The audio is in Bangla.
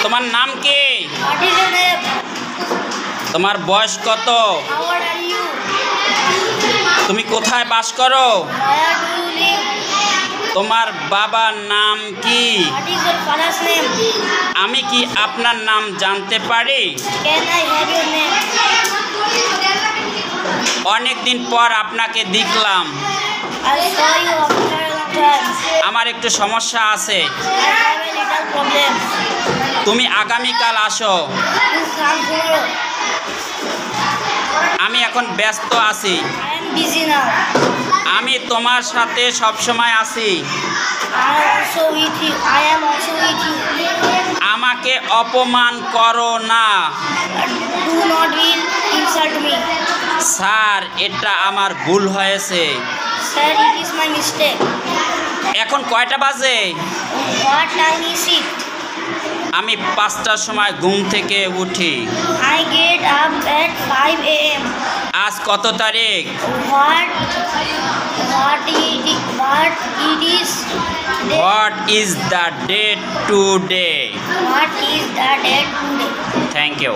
তোমার নাম কি? What is your name? তোমার বয়স কত? How old are you? তুমি কোথায় বাস করো? Where do you live? তোমার বাবার নাম কি? What is your father's name? আমি কি আপনার নাম জানতে পারি? Can I have your name? অনেক দিন পর আপনাকে দেখলাম। I saw you after a long time. আমার একটু সমস্যা আছে। I have a little problem. তুমি আগামীকাল আসো। You come tomorrow. আমি এখন ব্যস্ত আছি। I am busy now. আমি তোমার সাথে সব সময় আছি। I am also with you. I am also with you. আমাকে অপমান করো না। Do not will insult me. Sir, এটা আমার ভুল হয়েছে। Sir, it is my mistake. এখন কয়টা বাজে? What time is it? আমি 5টার সময় ঘুম থেকে উঠি। I get up at 5 a.m. আজ কত তারিখ? What it is day? What is the date today? What is the date today? Thank you.